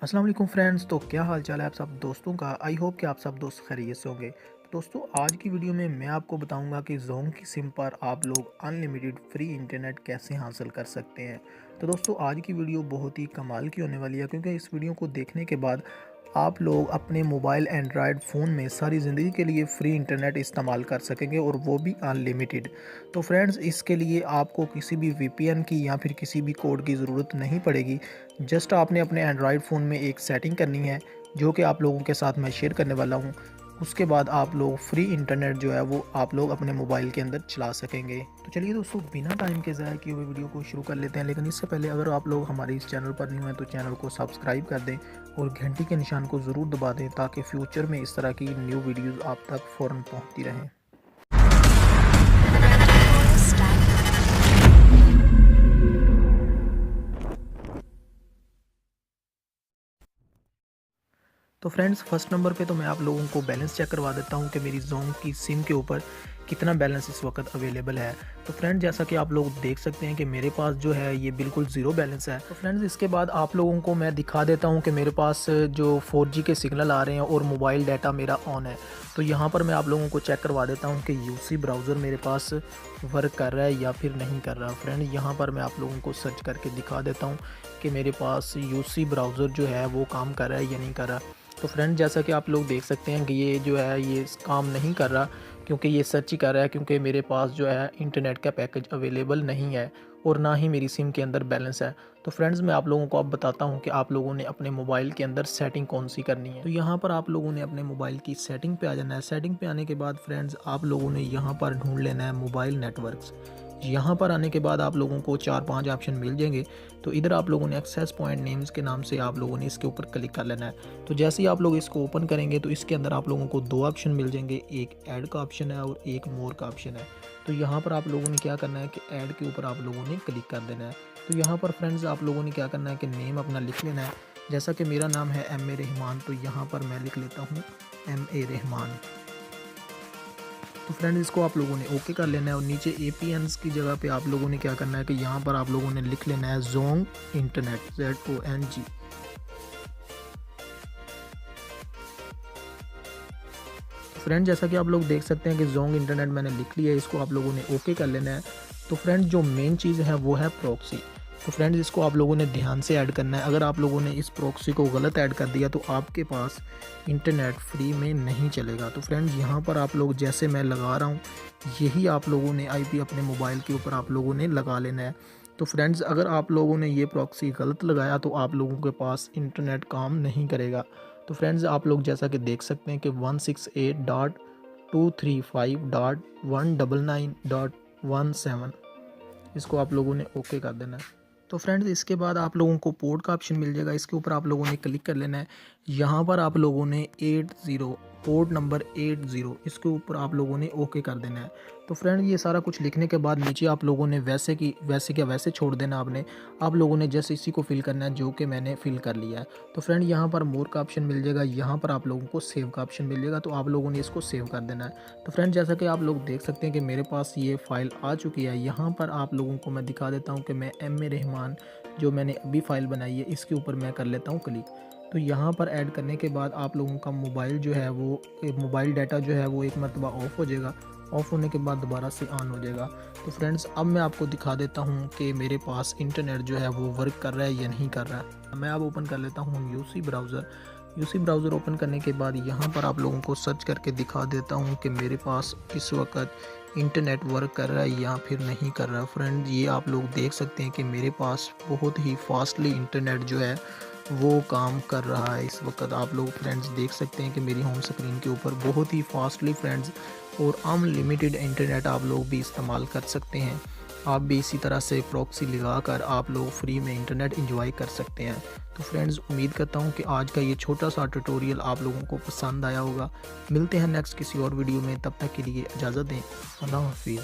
अस्सलाम वालेकुम फ्रेंड्स। तो क्या हाल चाल है आप सब दोस्तों का। आई होप कि आप सब दोस्त खैरियत से होंगे। दोस्तों आज की वीडियो में मैं आपको बताऊंगा कि जोंग की सिम पर आप लोग अनलिमिटेड फ्री इंटरनेट कैसे हासिल कर सकते हैं। तो दोस्तों आज की वीडियो बहुत ही कमाल की होने वाली है, क्योंकि इस वीडियो को देखने के बाद आप लोग अपने मोबाइल एंड्रॉयड फ़ोन में सारी ज़िंदगी के लिए फ्री इंटरनेट इस्तेमाल कर सकेंगे, और वो भी अनलिमिटेड। तो फ्रेंड्स इसके लिए आपको किसी भी वीपीएन की या फिर किसी भी कोड की ज़रूरत नहीं पड़ेगी। जस्ट आपने अपने एंड्रॉयड फ़ोन में एक सेटिंग करनी है, जो कि आप लोगों के साथ मैं शेयर करने वाला हूँ। उसके बाद आप लोग फ्री इंटरनेट जो है वो आप लोग अपने मोबाइल के अंदर चला सकेंगे। तो चलिए दोस्तों बिना टाइम के ज़ाया किए हुए वीडियो को शुरू कर लेते हैं। लेकिन इससे पहले अगर आप लोग हमारे इस चैनल पर न्यू हैं तो चैनल को सब्सक्राइब कर दें और घंटी के निशान को ज़रूर दबा दें, ताकि फ्यूचर में इस तरह की न्यू वीडियोज़ आप तक फ़ौरन पहुँचती रहें। तो फ्रेंड्स फर्स्ट नंबर पे तो मैं आप लोगों को बैलेंस चेक करवा देता हूँ कि मेरी जोंग की सिम के ऊपर कितना बैलेंस इस वक्त अवेलेबल है। तो फ्रेंड्स जैसा कि आप लोग देख सकते हैं कि मेरे पास जो है ये बिल्कुल ज़ीरो बैलेंस है। तो फ्रेंड्स इसके बाद आप लोगों को मैं दिखा देता हूँ कि मेरे पास जो 4G के सिग्नल आ रहे हैं और मोबाइल डाटा मेरा ऑन है। तो यहाँ पर मैं आप लोगों को चेक करवा देता हूँ कि यूसी ब्राउज़र मेरे पास वर्क कर रहा है या फिर नहीं कर रहा। फ्रेंड यहाँ पर मैं आप लोगों को सर्च करके दिखा देता हूँ कि मेरे पास यूसी ब्राउज़र जो है वो काम कर रहा है या नहीं कर रहा। तो फ्रेंड जैसा कि आप लोग देख सकते हैं कि ये जो है ये काम नहीं कर रहा, क्योंकि ये सर्च ही कर रहा है, क्योंकि मेरे पास जो है इंटरनेट का पैकेज अवेलेबल नहीं है और ना ही मेरी सिम के अंदर बैलेंस है। तो फ्रेंड्स मैं आप लोगों को अब बताता हूँ कि आप लोगों ने अपने मोबाइल के अंदर सेटिंग कौन सी करनी है। तो यहाँ पर आप लोगों ने अपने मोबाइल की सेटिंग पे आ जाना है। सेटिंग पे आने के बाद फ्रेंड्स आप लोगों ने यहाँ पर ढूंढ लेना है मोबाइल नेटवर्क्स। यहाँ पर आने के बाद आप लोगों को 4-5 ऑप्शन मिल जाएंगे। तो इधर आप लोगों ने एक्सेस पॉइंट नेम्स के नाम से आप लोगों ने इसके ऊपर क्लिक कर लेना है। तो जैसे ही आप लोग इसको ओपन करेंगे तो इसके अंदर आप लोगों को 2 ऑप्शन मिल जाएंगे, एक ऐड का ऑप्शन है और एक मोर का ऑप्शन है। तो यहाँ पर आप लोगों ने क्या करना है कि ऐड के ऊपर आप लोगों ने क्लिक कर देना है। तो यहाँ पर फ्रेंड्स आप लोगों ने क्या करना है कि नेम अपना लिख लेना है। जैसा कि मेरा नाम है MA रहमान, तो यहाँ पर मैं लिख लेता हूँ MA रहमान। तो फ्रेंड्स इसको आप लोगों ने ओके कर लेना है और नीचे APNs की जगह पे आप लोगों ने क्या करना है कि यहाँ पर आप लोगों ने लिख लेना है जोंग इंटरनेट ZONG। फ्रेंड जैसा कि आप लोग देख सकते हैं कि जोंग इंटरनेट मैंने लिख लिया है, इसको आप लोगों ने ओके कर लेना है। तो फ्रेंड जो मेन चीज़ है वो है प्रॉक्सी। तो फ्रेंड्स इसको आप लोगों ने ध्यान से ऐड करना है। अगर आप लोगों ने इस प्रॉक्सी को गलत ऐड कर दिया तो आपके पास इंटरनेट फ्री में नहीं चलेगा। तो फ्रेंड्स यहाँ पर आप लोग जैसे मैं लगा रहा हूँ यही आप लोगों ने IP अपने मोबाइल के ऊपर आप लोगों ने लगा लेना है। तो फ्रेंड्स अगर आप लोगों ने ये प्रॉक्सी गलत लगाया तो आप लोगों के पास इंटरनेट काम नहीं करेगा। तो फ्रेंड्स आप लोग जैसा कि देख सकते हैं कि 168.235.199.17 इसको आप लोगों ने ओके कर देना है। तो फ्रेंड्स इसके बाद आप लोगों को पोर्ट का ऑप्शन मिल जाएगा, इसके ऊपर आप लोगों ने क्लिक कर लेना है। यहाँ पर आप लोगों ने 80 पोर्ट नंबर 80 इसके ऊपर आप लोगों ने ओके कर देना है। तो फ्रेंड ये सारा कुछ लिखने के बाद नीचे आप लोगों ने वैसे छोड़ देना आपने। आप लोगों ने जैसे इसी को फिल करना है जो कि मैंने फिल कर लिया है। तो फ्रेंड यहाँ पर मोर का ऑप्शन मिल जाएगा, यहाँ पर आप लोगों को सेव का ऑप्शन मिल जाएगा, तो आप लोगों ने इसको सेव कर देना है। तो फ्रेंड जैसा कि आप लोग देख सकते हैं कि मेरे पास ये फ़ाइल आ चुकी है। यहाँ पर आप लोगों को मैं दिखा देता हूँ कि मैं MA रहमान जो मैंने अभी फ़ाइल बनाई है इसके ऊपर मैं कर लेता हूँ क्लिक। तो यहाँ पर ऐड करने के बाद आप लोगों का मोबाइल जो है वो मोबाइल डाटा जो है वो एक मरतबा ऑफ़ हो जाएगा। ऑफ़ होने के बाद दोबारा से ऑन हो जाएगा। तो फ्रेंड्स अब मैं आपको दिखा देता हूँ कि मेरे पास इंटरनेट जो है वो वर्क कर रहा है या नहीं कर रहा है। मैं अब ओपन कर लेता हूँ यूसी ब्राउज़र ओपन करने के बाद यहाँ पर आप लोगों को सर्च करके दिखा देता हूँ कि मेरे पास इस वक्त इंटरनेट वर्क कर रहा है या फिर नहीं कर रहा। फ्रेंड ये आप लोग देख सकते हैं कि मेरे पास बहुत ही फास्टली इंटरनेट जो है वो काम कर रहा है इस वक्त। आप लोग फ्रेंड्स देख सकते हैं कि मेरी होम स्क्रीन के ऊपर बहुत ही फास्टली फ्रेंड्स और अनलिमिटेड इंटरनेट आप लोग भी इस्तेमाल कर सकते हैं। आप भी इसी तरह से प्रॉक्सी लगा कर आप लोग फ्री में इंटरनेट एंजॉय कर सकते हैं। तो फ्रेंड्स उम्मीद करता हूँ कि आज का ये छोटा सा ट्यूटोरियल आप लोगों को पसंद आया होगा। मिलते हैं नेक्स्ट किसी और वीडियो में, तब तक के लिए इजाज़त दें। अल्लाह हाफिज़।